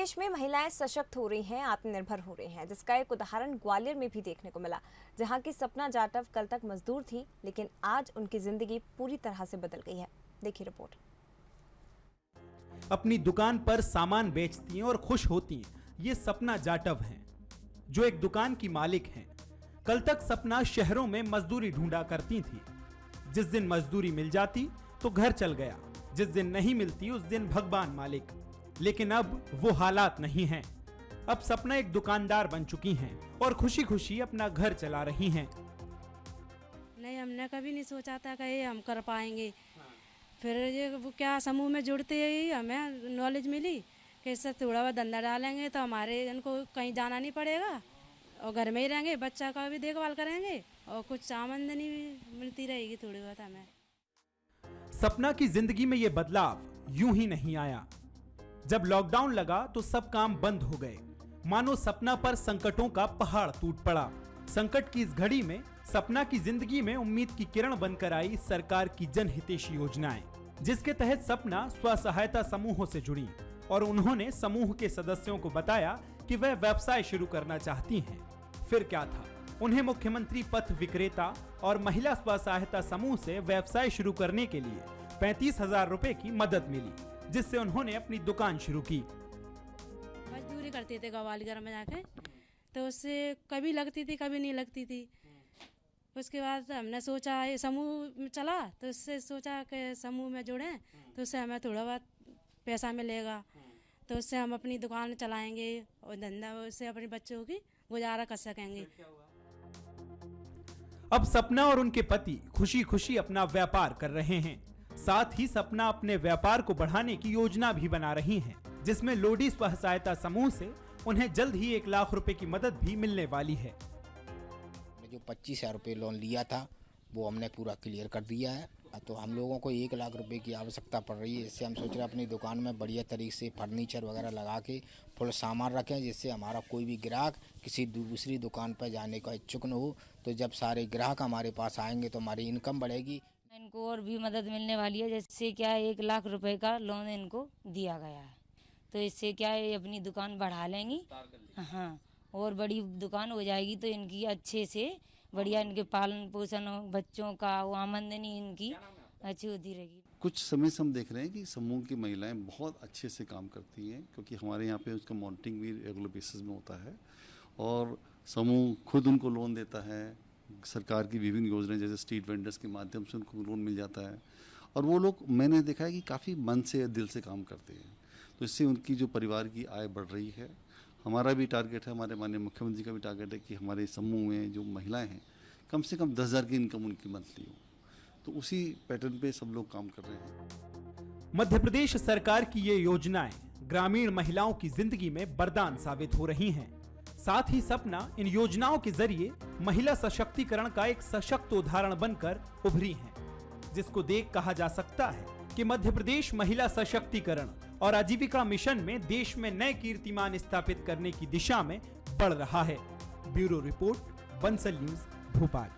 देश में महिलाएं सशक्त हो रही हैं, आत्मनिर्भर हो रही हैं, जिसका एक उदाहरण ग्वालियर में भी देखने को मिला, जहां की सपना जाटव कल तक मजदूर थी, लेकिन आज उनकी जिंदगी पूरी तरह से बदल गई है। देखिए रिपोर्ट। अपनी दुकान पर सामान बेचती हैं और खुश होती हैं, ये सपना जाटव हैं, जो एक दुकान की मालिक हैं। कल तक सपना शहरों में मजदूरी ढूंढा करती थी। जिस दिन मजदूरी मिल जाती तो घर चल गया, जिस दिन नहीं मिलती उस दिन भगवान मालिक। लेकिन अब वो हालात नहीं हैं। अब सपना एक दुकानदार बन चुकी हैं और खुशी खुशी अपना घर चला रही हैं। नहीं, हमने कभी नहीं सोचा था कि ये हम कर पाएंगे। फिर ये वो क्या समूह में जुड़ते ही हमें नॉलेज मिली कि इससे थोड़ा बहुत धंधा डालेंगे तो हमारे इनको कहीं जाना नहीं पड़ेगा और घर में ही रहेंगे, बच्चा का भी देखभाल करेंगे और कुछ आमदनी भी मिलती रहेगी थोड़ी बहुत हमें। सपना की जिंदगी में ये बदलाव यूं ही नहीं आया। जब लॉकडाउन लगा तो सब काम बंद हो गए, मानो सपना पर संकटों का पहाड़ टूट पड़ा। संकट की इस घड़ी में सपना की जिंदगी में उम्मीद की किरण बनकर आई सरकार की जनहितैषी योजनाएं, जिसके तहत सपना स्व सहायता समूहों से जुड़ी और उन्होंने समूह के सदस्यों को बताया कि वह व्यवसाय शुरू करना चाहती हैं। फिर क्या था, उन्हें मुख्यमंत्री पथ विक्रेता और महिला स्व सहायता समूह से व्यवसाय शुरू करने के लिए 35,000 रुपए की मदद मिली, जिससे उन्होंने अपनी दुकान शुरू की। मजदूरी करते थे ग्वालियर में जाके, तो उससे कभी लगती थी कभी नहीं लगती थी। उसके बाद हमने सोचा ये समूह चला, तो उससे सोचा कि समूह में जुड़ें तो उससे हमें थोड़ा बहुत पैसा मिलेगा, तो उससे हम अपनी दुकान चलाएंगे और धंधा, उससे अपने बच्चों की गुजारा कर सकेंगे। अब सपना और उनके पति खुशी खुशी अपना व्यापार कर रहे हैं। साथ ही सपना अपने व्यापार को बढ़ाने की योजना भी बना रही हैं, जिसमें लोडी स्व सहायता समूह से उन्हें जल्द ही 1 लाख रुपए की मदद भी मिलने वाली है। जो 25,000 रुपये लोन लिया था वो हमने पूरा क्लियर कर दिया है, तो हम लोगों को 1 लाख रुपए की आवश्यकता पड़ रही है। इससे हम सोच रहे हैं अपनी दुकान में बढ़िया तरीके से फर्नीचर वगैरह लगा के फुल सामान रखें, जिससे हमारा कोई भी ग्राहक किसी दूसरी दुकान पर जाने का इच्छुक न हो। तो जब सारे ग्राहक हमारे पास आएंगे तो हमारी इनकम बढ़ेगी। इनको और भी मदद मिलने वाली है, जैसे क्या 1 लाख रुपए का लोन इनको दिया गया है, तो इससे क्या है अपनी दुकान बढ़ा लेंगी। हाँ, और बड़ी दुकान हो जाएगी तो इनकी अच्छे से बढ़िया इनके पालन पोषण बच्चों का वो आमदनी इनकी अच्छी होती रहेगी। कुछ समय से हम देख रहे हैं कि समूह की महिलाएं बहुत अच्छे से काम करती हैं, क्योंकि हमारे यहाँ पे उसका मॉनिटरिंग भी रेगुलर बेसिस में होता है और समूह खुद उनको लोन देता है। सरकार की विभिन्न योजनाएं जैसे स्ट्रीट वेंडर्स के माध्यम से उनको लोन मिल जाता है और वो लोग, मैंने देखा है कि काफ़ी मन से दिल से काम करते हैं, तो इससे उनकी जो परिवार की आय बढ़ रही है। हमारा भी टारगेट है, हमारे माननीय मुख्यमंत्री का भी टारगेट है कि हमारे समूह में जो महिलाएं हैं कम से कम 10,000 की इनकम उनकी मंथली हो, तो उसी पैटर्न पे सब लोग काम कर रहे हैं। मध्य प्रदेश सरकार की ये योजनाएं ग्रामीण महिलाओं की जिंदगी में वरदान साबित हो रही हैं। साथ ही सपना इन योजनाओं के जरिए महिला सशक्तिकरण का एक सशक्त उदाहरण बनकर उभरी हैं, जिसको देख कहा जा सकता है कि मध्य प्रदेश महिला सशक्तिकरण और आजीविका मिशन में देश में नए कीर्तिमान स्थापित करने की दिशा में बढ़ रहा है। Bureau report, Bansal news, Bhopal.